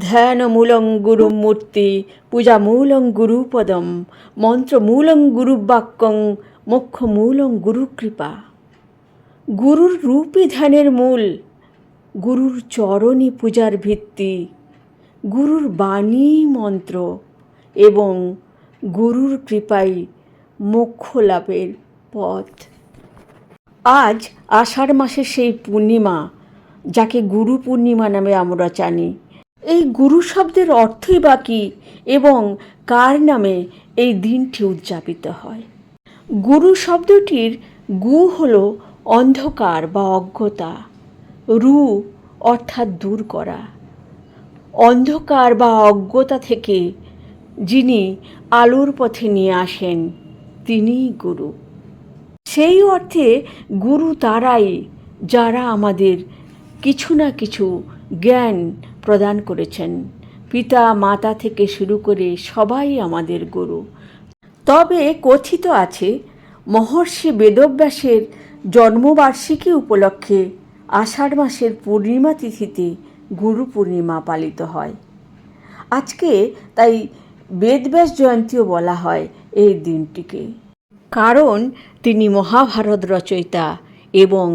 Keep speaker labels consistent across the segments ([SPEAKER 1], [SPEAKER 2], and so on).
[SPEAKER 1] ধ্যানমূলং গুরুমূর্তি পূজামূলং গুরুপদম মন্ত্রমূলং গুরুবাক্যং মোক্ষমূলং গুরুকৃপা। গুরুর রূপই ধ্যানের মূল, গুরুর চরণই পূজার ভিত্তি, গুরুর বাণী মন্ত্র এবং গুরুর কৃপাই মোক্ষ লাভের পথ। আজ আষাঢ় মাসের সেই পূর্ণিমা, যাকে গুরু পূর্ণিমা নামে আমরা জানি। এই গুরু শব্দের অর্থই বা কী এবং কার নামে এই দিনটি উদযাপিত হয়? গুরু শব্দটির গু হল অন্ধকার বা অজ্ঞতা, রু অর্থাৎ দূর করা। অন্ধকার বা অজ্ঞতা থেকে যিনি আলোর পথে নিয়ে আসেন তিনিই গুরু। সেই অর্থে গুরু তারাই যারা আমাদের কিছু না কিছু জ্ঞান প্রদান করেছেন। পিতা মাতা থেকে শুরু করে সবাই আমাদের গুরু। তবে কথিত আছে, মহর্ষি বেদব্যাসের জন্মবার্ষিকী উপলক্ষে আষাঢ় মাসের পূর্ণিমা তিথিতে গুরু পূর্ণিমা পালিত হয়। আজকে তাই বেদব্যাস জয়ন্তীও বলা হয় এই দিনটিকে, কারণ তিনি মহাভারত রচয়িতা এবং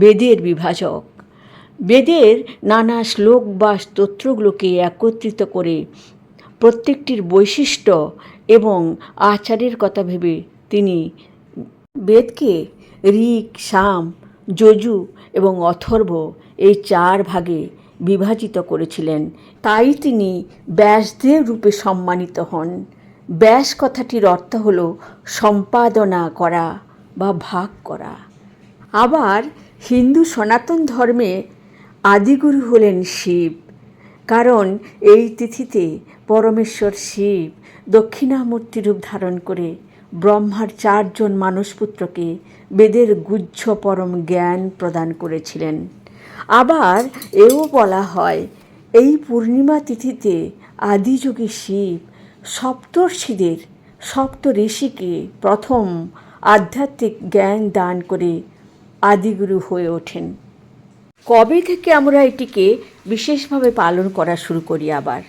[SPEAKER 1] বেদের বিভাজক। বেদের নানা শ্লোক বা স্তোত্রগুলোকে একত্রিত করে প্রত্যেকটির বৈশিষ্ট্য এবং আচারের কথা ভেবে তিনি বেদকে ঋক, সাম, যজু এবং অথর্ব এই 4 ভাগে বিভাজিত করেছিলেন। তাই তিনি ব্যাসদেব রূপে সম্মানিত হন। ব্যাস কথাটির অর্থ হল সম্পাদনা করা বা ভাগ করা। আবার হিন্দু সনাতন ধর্মে আদিগুরু হলেন শিব, কারণ এই তিথিতে পরমেশ্বর শিব দক্ষিণামূর্তি রূপ ধারণ করে ব্রহ্মার 4 জন মানসপুত্রকে বেদের গুহ্য পরম জ্ঞান প্রদান করেছিলেন। আবার এও বলা হয়, এই পূর্ণিমা তিথিতে আদিযোগী শিব সপ্তর্ষিদের, সপ্ত ঋষিকে প্রথম আধ্যাত্মিক জ্ঞান দান করে আদিগুরু হয়ে ওঠেন। কবে থেকে আমরা এটিকে বিশেষভাবে পালন করা শুরু করি? আবার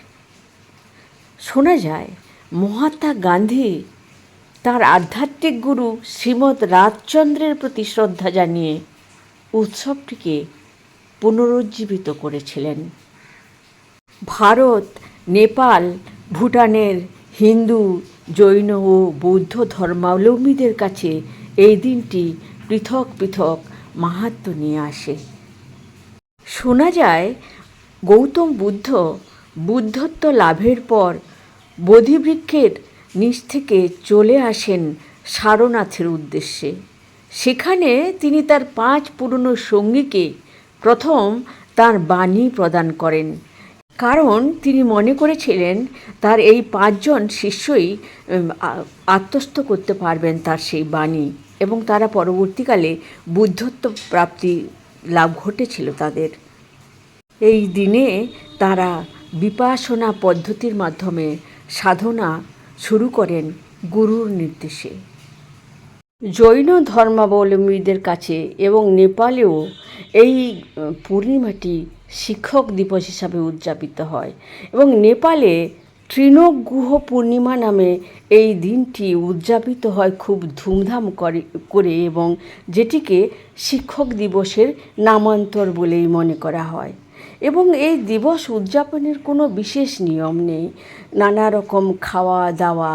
[SPEAKER 1] শোনা যায় মহাত্মা গান্ধী তার আধ্যাত্মিক গুরু শ্রীমৎ রাজচন্দ্রের প্রতি শ্রদ্ধা জানিয়ে উৎসবটিকে পুনরুজ্জীবিত করেছিলেন। ভারত, নেপাল, ভুটানের হিন্দু, জৈন ও বৌদ্ধ ধর্মাবলম্বীদের কাছে এই দিনটি পৃথক পৃথক মাহাত্ম্য নিয়ে আসে। শোনা যায় গৌতম বুদ্ধ বুদ্ধত্ব লাভের পর বোধিবৃক্ষের নিচ থেকে চলে আসেন সারনাথের উদ্দেশ্যে। সেখানে তিনি তার 5 পুরনো সঙ্গীকে প্রথম তার বাণী প্রদান করেন, কারণ তিনি মনে করেছিলেন তার এই 5 জন শিষ্যই আত্মস্থ করতে পারবেন তার সেই বাণী, এবং তারা পরবর্তীকালে বুদ্ধত্ব প্রাপ্তি লাভ ঘটেছিল তাদের। এই দিনে তারা বিপাসনা পদ্ধতির মাধ্যমে সাধনা শুরু করেন গুরুর নির্দেশে। জৈন ধর্মাবলম্বীদের কাছে এবং নেপালেও এই পূর্ণিমাটি শিক্ষক দিবস হিসাবে উদযাপিত হয়, এবং নেপালে তৃণগুহ পূর্ণিমা নামে এই দিনটি উদযাপিত হয় খুব ধুমধাম করে এবং যেটিকে শিক্ষক দিবসের নামান্তর বলেই মনে করা হয়। এবং এই দিবস উদযাপনের কোনো বিশেষ নিয়ম নেই। নানা রকম খাওয়া দাওয়া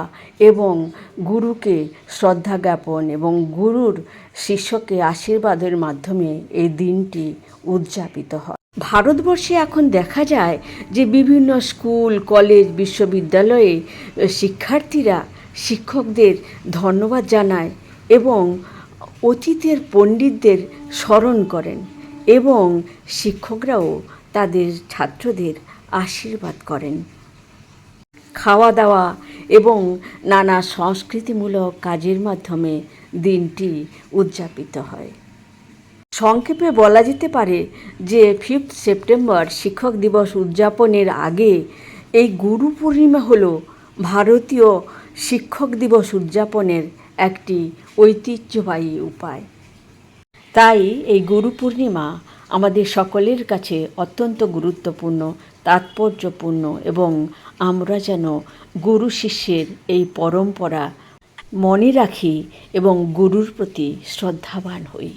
[SPEAKER 1] এবং গুরুকে শ্রদ্ধা জ্ঞাপন এবং গুরুর শিষ্যকে আশীর্বাদের মাধ্যমে এই দিনটি উদযাপিত হয়। ভারতবর্ষে এখন দেখা যায় যে বিভিন্ন স্কুল, কলেজ, বিশ্ববিদ্যালয়ে শিক্ষার্থীরা শিক্ষকদের ধন্যবাদ জানায় এবং অতীতের পণ্ডিতদের স্মরণ করেন, এবং শিক্ষকরাও তাদের ছাত্রদের আশীর্বাদ করেন। খাওয়া দাওয়া এবং নানা সংস্কৃতিমূলক কাজের মাধ্যমে দিনটি উদযাপিত হয়। সংক্ষেপে বলা যেতে পারে যে 5 সেপ্টেম্বর শিক্ষক দিবস উদযাপনের আগে এই গুরু পূর্ণিমা হল ভারতীয় শিক্ষক দিবস উদযাপনের একটি ঐতিহ্যবাহী উপায়। তাই এই গুরু পূর্ণিমা আমাদের সকলের কাছে অত্যন্ত গুরুত্বপূর্ণ, তাৎপর্যপূর্ণ এবং আমরা যেন গুরু শিষ্যের এই পরম্পরা মনে রাখি এবং গুরুর প্রতি শ্রদ্ধাবান হই।